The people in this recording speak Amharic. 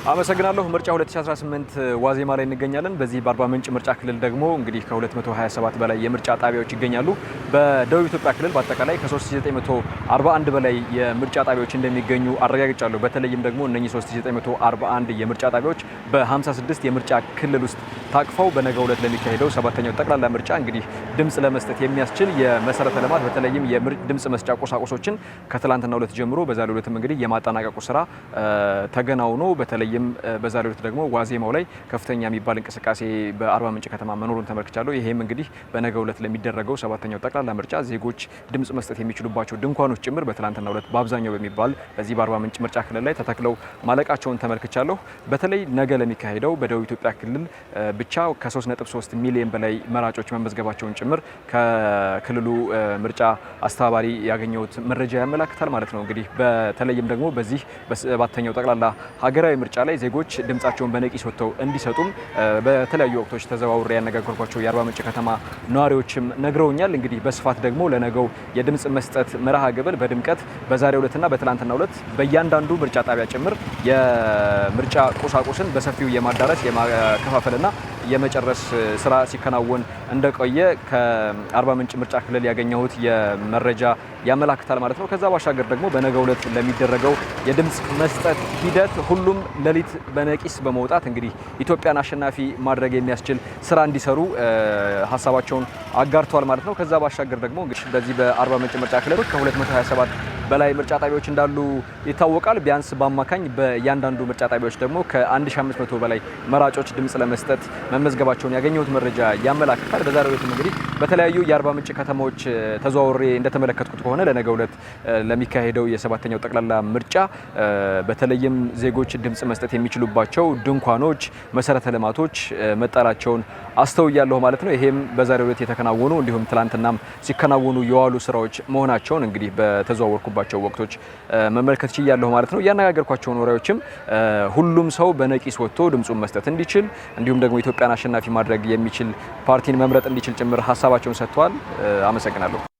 አመሰግናለሁ። ምርጫ 2018 ዋዜማ ላይ እንገኛለን። በዚህ በአርባ ምንጭ ምርጫ ክልል ደግሞ እንግዲህ ከ227 በላይ የምርጫ ጣቢያዎች ይገኛሉ። በደቡብ ኢትዮጵያ ክልል በአጠቃላይ ከ3941 በላይ የምርጫ ጣቢያዎች እንደሚገኙ አረጋግጫለሁ። በተለይም ደግሞ እነኚህ 3941 የምርጫ ጣቢያዎች በ56 የምርጫ ክልል ውስጥ ታቅፈው በነገው ዕለት ለሚካሄደው ሰባተኛው ጠቅላላ ምርጫ እንግዲህ ድምጽ ለመስጠት የሚያስችል የመሰረተ ልማት በተለይም የድምጽ መስጫ ቁሳቁሶችን ከትላንትናው ዕለት ጀምሮ በዛሬው ዕለትም እንግዲህ የማጠናቀቁ ስራ ተገናውኖ በተለይም በዛሬው ዕለት ደግሞ ዋዜማው ላይ ከፍተኛ የሚባል እንቅስቃሴ በአርባ ምንጭ ከተማ መኖሩን ተመልክቻለሁ። ይሄም እንግዲህ በነገው ዕለት ለሚደረገው ሰባተኛው ጠቅላላ ምርጫ ዜጎች ድምጽ መስጠት የሚችሉባቸው ድንኳኖች ጭምር በትላንትናው ዕለት በአብዛኛው በሚባል በዚህ በአርባ ምንጭ ምርጫ ክልል ላይ ተተክለው ማለቃቸውን ተመልክቻለሁ። በተለይ ነገ ለሚካሄደው በደቡብ ኢትዮጵያ ክልል ብቻ ከ3.3 ሚሊዮን በላይ መራጮች መመዝገባቸውን ጭምር ከክልሉ ምርጫ አስተባባሪ ያገኘሁት መረጃ ያመላክታል ማለት ነው። እንግዲህ በተለይም ደግሞ በዚህ በሰባተኛው ጠቅላላ ሀገራዊ ምርጫ ላይ ዜጎች ድምጻቸውን በነቂስ ወጥተው እንዲሰጡም በተለያዩ ወቅቶች ተዘዋውሬ ያነጋገርኳቸው የአርባ ምንጭ ከተማ ነዋሪዎችም ነግረውኛል። እንግዲህ በስፋት ደግሞ ለነገው የድምጽ መስጠት መርሃ ግብር በድምቀት በዛሬው ዕለትና በትላንትናው ዕለት በእያንዳንዱ ምርጫ ጣቢያ ጭምር የምርጫ ቁሳቁስን በሰፊው የማዳረስ የማከፋፈልና የመጨረስ ስራ ሲከናወን እንደቆየ ከአርባ ምንጭ ምርጫ ክልል ያገኘሁት የመረጃ ያመላክታል ማለት ነው። ከዛ ባሻገር ደግሞ በነገው ዕለት ለሚደረገው የድምጽ መስጠት ሂደት ሁሉም ሌሊት በነቂስ በመውጣት እንግዲህ ኢትዮጵያን አሸናፊ ማድረግ የሚያስችል ስራ እንዲሰሩ ሀሳባቸውን አጋርተዋል ማለት ነው። ከዛ ባሻገር ደግሞ እንግዲህ በዚህ በአርባ ምንጭ ምርጫ ክልል ከ227 በላይ ምርጫ ጣቢያዎች እንዳሉ ይታወቃል። ቢያንስ በአማካኝ በእያንዳንዱ ምርጫ ጣቢያዎች ደግሞ ከ1500 በላይ መራጮች ድምጽ ለመስጠት መመዝገባቸውን ያገኘሁት መረጃ ያመላክታል። በዛሬው ዕለት እንግዲህ በተለያዩ የአርባ ምንጭ ከተሞች ተዘዋውሬ እንደተመለከትኩት ከሆነ ለነገው ዕለት ለሚካሄደው የሰባተኛው ጠቅላላ ምርጫ በተለይም ዜጎች ድምጽ መስጠት የሚችሉባቸው ድንኳኖች፣ መሰረተ ልማቶች መጣላቸውን አስተውያለሁ ማለት ነው። ይሄም በዛሬው ዕለት የተከናወኑ እንዲሁም ትላንትናም ሲከናወኑ የዋሉ ስራዎች መሆናቸውን እንግዲህ በተዘዋወርኩባቸው ወቅቶች መመልከት ችያለሁ ማለት ነው። ያነጋገርኳቸው ነዋሪዎችም ሁሉም ሰው በነቂስ ወጥቶ ድምጹን መስጠት እንዲችል እንዲሁም ደግሞ ኢትዮጵያን አሸናፊ ማድረግ የሚችል ፓርቲን መምረጥ እንዲችል ጭምር ሀሳባቸውን ሰጥተዋል። አመሰግናለሁ።